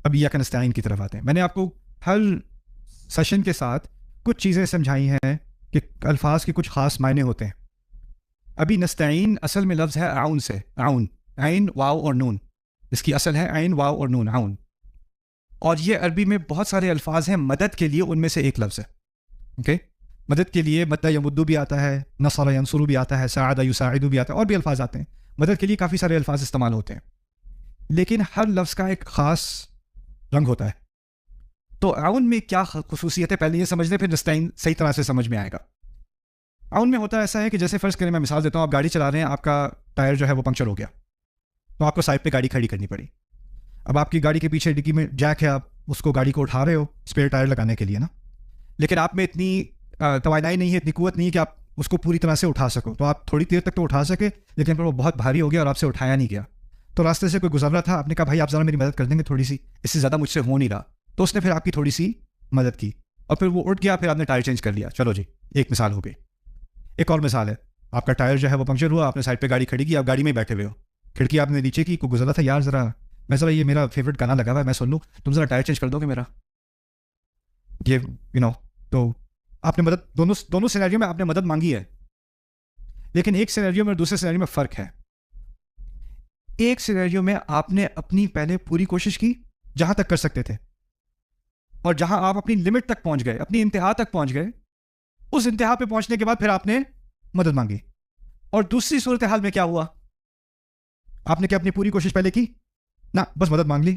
اب ایاک نستعین کی طرف آتے ہیں. میں نے آپ کو ہر سیشن کے ساتھ کچھ چیزیں سمجھائی ہیں کہ الفاظ کے کچھ خاص معنی ہوتے ہیں. ابھی نستعین اصل میں لفظ ہے اعون سے، اعون، عین واو اور نون، اس کی اصل ہے عین واو اور نون، اعون. اور یہ عربی میں بہت سارے الفاظ ہیں مدد کے لیے، ان میں سے ایک لفظ ہے. اوکے، مدد کے لیے مد یمدو بھی آتا ہے، نصر ینصر بھی آتا ہے، ساعد یساعد بھی آتا ہے، اور بھی الفاظ آتے ہیں. مدد کے لیے کافی سارے الفاظ استعمال ہوتے ہیں، لیکن ہر لفظ کا ایک خاص رنگ ہوتا ہے. تو اعون میں کیا خصوصیت ہے پہلے یہ سمجھ لیں، پھر نستعین صحیح طرح سے سمجھ میں آئے گا. اعون میں ہوتا ایسا ہے کہ جیسے فرض کریں، میں مثال دیتا ہوں، آپ گاڑی چلا رہے ہیں، آپ کا ٹائر جو ہے وہ پنکچر ہو گیا، تو آپ کو سائڈ پہ گاڑی کھڑی کرنی پڑی. اب آپ کی گاڑی کے پیچھے ڈگی میں جیک ہے، آپ اس کو گاڑی کو اٹھا رہے ہو اسپیئر ٹائر لگانے کے لیے نا، لیکن آپ میں اتنی توانائی نہیں ہے، اتنی قوت نہیں ہے کہ آپ اس کو پوری طرح سے اٹھا سکو. تو آپ تھوڑی دیر تک تو اٹھا سکے، لیکن پھر وہ بہت بھاری ہو گیا اور آپ سے اٹھایا نہیں گیا. تو راستے سے کوئی گزر رہا تھا، آپ نے کہا بھائی آپ ذرا میری مدد کر دیں گے تھوڑی سی، اس سے زیادہ مجھ سے ہو نہیں رہا. تو اس نے پھر آپ کی تھوڑی سی مدد کی اور پھر وہ اٹھ گیا، پھر آپ نے ٹائر چینج کر لیا. چلو جی، ایک مثال ہو گئی. ایک اور مثال ہے، آپ کا ٹائر جو ہے وہ پنکچر ہوا، آپ نے سائڈ پہ گاڑی کھڑی کی، آپ گاڑی میں بیٹھے ہوئے ہو، کھڑکی آپ نے نیچے کی، کوئی گزرا تھا، یار ذرا یہ میرا فیوریٹ گانا لگا ہوا ہے، میں سن لوں، تم ذرا ٹائر چینج کر دو گے میرا، یہ تو آپ نے مدد، دونوں سینیریو میں آپ نے مدد مانگی ہے. لیکن ایک سینیریو میں اور دوسرے سینیریو میں فرق ہے. ایک سینیریو میں آپ نے اپنی پہلے پوری کوشش کی جہاں تک کر سکتے تھے، اور جہاں آپ اپنی لمٹ تک پہنچ گئے، اپنی انتہا تک پہنچ گئے، اس انتہا پہ پہنچنے کے بعد پھر آپ نے مدد مانگی. اور دوسری صورتحال میں کیا ہوا، آپ نے کیا اپنی پوری کوشش پہلے کی؟ نہ، بس مدد مانگ لی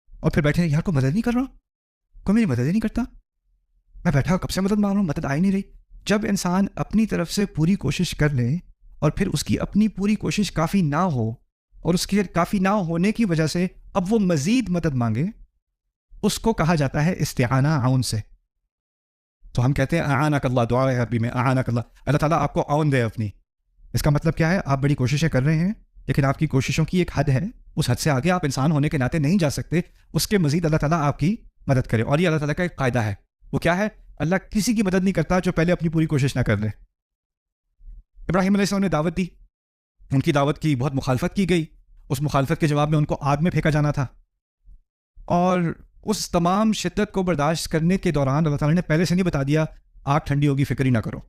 اور پھر بیٹھے، یار کو مدد نہیں کر رہا، کوئی میری مدد ہی نہیں کرتا، میں بیٹھا کب سے مدد مانگ رہا ہوں، مدد آئی نہیں رہی. جب انسان اپنی طرف سے پوری کوشش کر لے اور پھر اس کی اپنی پوری کوشش کافی نہ ہو، اور اس کے کافی نہ ہونے کی وجہ سے اب وہ مزید مدد مانگے، اس کو کہا جاتا ہے استعانہ اعون سے. تو ہم کہتے ہیں اعانک اللہ، دعا ہے عربی میں اعانک اللہ، اللہ تعالیٰ آپ کو اعون دے اپنی. اس کا مطلب کیا ہے، آپ بڑی کوششیں کر رہے ہیں، لیکن آپ کی کوششوں کی ایک حد ہے، اس حد سے آگے آپ انسان ہونے کے ناطے نہیں جا سکتے، اس کے مزید اللہ تعالیٰ آپ کی مدد کرے. اور یہ اللہ تعالیٰ کا ایک قاعدہ ہے، وہ کیا ہے، اللہ کسی کی مدد نہیں کرتا جو پہلے اپنی پوری کوشش نہ کر لے. ابراہیم علیہ السلام نے دعوت دی، ان کی دعوت کی بہت مخالفت کی گئی، اس مخالفت کے جواب میں ان کو آگ میں پھینکا جانا تھا، اور اس تمام شدت کو برداشت کرنے کے دوران اللہ تعالیٰ نے پہلے سے نہیں بتا دیا آگ ٹھنڈی ہوگی فکر ہی نہ کرو.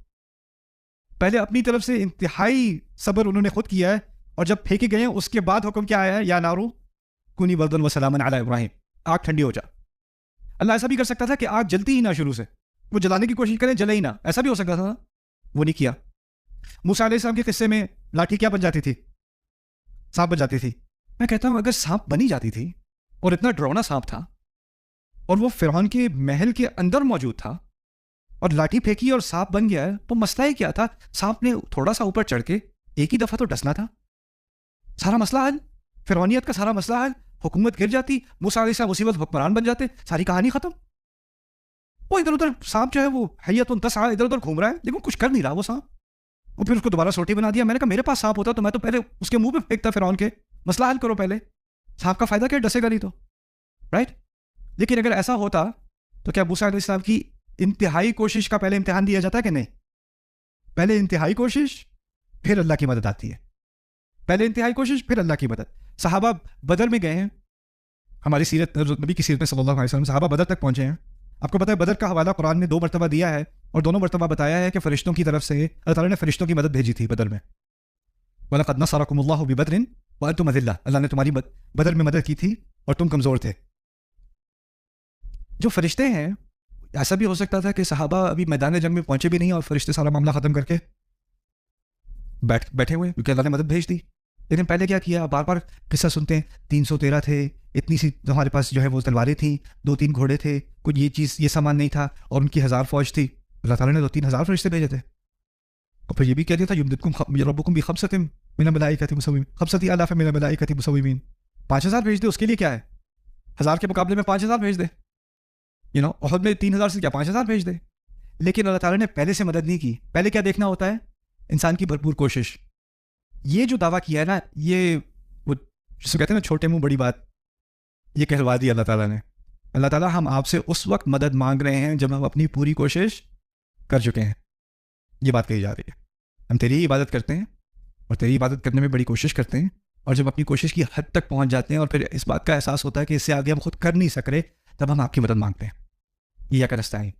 پہلے اپنی طرف سے انتہائی صبر انہوں نے خود کیا ہے، اور جب پھینکے گئے ہیں اس کے بعد حکم کیا آیا ہے، یا نارو کونی بردن و سلاما علی ابراہیم، آگ ٹھنڈی ہو جا. اللہ ایسا بھی کر سکتا تھا کہ آگ جلتی ہی نہ، شروع سے وہ جلانے کی کوشش کریں، جلے ہی نہ، ایسا بھی ہو سکتا تھا، وہ نہیں کیا. موسیٰ علیہ السلام کے قصے میں لاٹھی کیا بن جاتی تھی، سانپ بن جاتی تھی. میں کہتا ہوں اگر سانپ بنی جاتی تھی، اور اتنا ڈراؤنا سانپ تھا، اور وہ فرعون کے محل کے اندر موجود تھا، اور لاٹھی پھینکی اور سانپ بن گیا ہے، تو مسئلہ ہی کیا تھا، سانپ نے تھوڑا سا اوپر چڑھ کے ایک ہی دفعہ تو ڈسنا تھا، سارا مسئلہ حل، فرعونیت کا سارا مسئلہ حل، حکومت گر جاتی، موسیٰ علیہ السلام اسی وقت حکمران بن جاتے، ساری کہانی ختم. وہ ادھر ادھر سانپ جو ہے وہ حیۃ تسعیٰ ادھر ادھر گھوم رہا ہے، لیکن کچھ کر نہیں رہا وہ سانپ. اور پھر اس کو دوبارہ سوٹی بنا دیا. میں نے کہا میرے پاس سانپ ہوتا تو میں تو پہلے اس کے منہ پہ پھینکتا فرعون کے، مسئلہ حل کرو پہلے، سانپ کا فائدہ کیا، ڈسے گا نہیں تو، رائٹ. لیکن اگر ایسا ہوتا تو کیا موسیٰ علیہ السلام کی انتہائی کوشش کا پہلے امتحان دیا جاتا کہ نہیں؟ پہلے انتہائی کوشش پھر اللہ کی مدد آتی ہے، پہلے انتہائی کوشش پھر اللہ کی مدد. صحابہ بدر میں گئے ہیں، ہماری سیرت نبی کی سیرت میں صلی اللہ علیہ وسلم صحابہ بدر تک پہنچے ہیں. آپ کو پتہ ہے بدر کا حوالہ قرآن نے 2 مرتبہ دیا ہے، اور دونوں مرتبہ بتایا ہے کہ فرشتوں کی طرف سے اللہ تعالیٰ نے فرشتوں کی مدد بھیجی تھی بدر میں. وَلَقَدْ نَصَرَكُمُ اللَّهُ بِبَدْرٍ وَأَنْتُمْ أَذِلَّةٌ، اللہ نے تمہاری بدر میں مدد کی تھی اور تم کمزور تھے. جو فرشتے ہیں، ایسا بھی ہو سکتا تھا کہ صحابہ ابھی میدان جنگ میں پہنچے بھی نہیں اور فرشتے سارا معاملہ ختم کر کے بیٹھے ہوئے، کیونکہ اللہ نے مدد بھیج دی. لیکن پہلے کیا کیا، بار بار قصہ سنتے ہیں، 313 تھے، اتنی سی ہمارے پاس جو ہے وہ تلواریں تھیں، 2-3 گھوڑے تھے، کچھ یہ سامان نہیں تھا، اور ان کی 1000 فوج تھی. اللہ تعالیٰ نے 2-3 ہزار فرشتے بھیجے تھے. اور پھر یہ بھی کہہ دیا تھا یمددکم ربکم بخمسۃ من الملائکۃ مسومین، 5,000 من الملائکۃ مسومین، 5000 بھیج دے. اس کے لیے کیا ہے، 1000 کے مقابلے میں 5000 بھیج دے. احد میں 3000 سے کیا 5000 بھیج دے. لیکن اللہ تعالیٰ نے پہلے سے مدد نہیں کی. پہلے کیا دیکھنا ہوتا ہے، انسان کی بھرپور کوشش. یہ جو دعویٰ کیا ہے نا، یہ وہ جس کو کہتے ہیں نا چھوٹے منہ بڑی بات، یہ کہلوا دی اللہ تعالیٰ نے. اللہ تعالیٰ ہم آپ سے اس وقت مدد مانگ رہے ہیں جب ہم اپنی پوری کوشش کر چکے ہیں. یہ بات کہی جا رہی ہے، ہم تیری ہی عبادت کرتے ہیں اور تیری عبادت کرنے میں بڑی کوشش کرتے ہیں، اور جب اپنی کوشش کی حد تک پہنچ جاتے ہیں اور پھر اس بات کا احساس ہوتا ہے کہ اس سے آگے ہم خود کر نہیں سک رہے، تب ہم آپ کی مدد مانگتے ہیں. ایاک نستعین.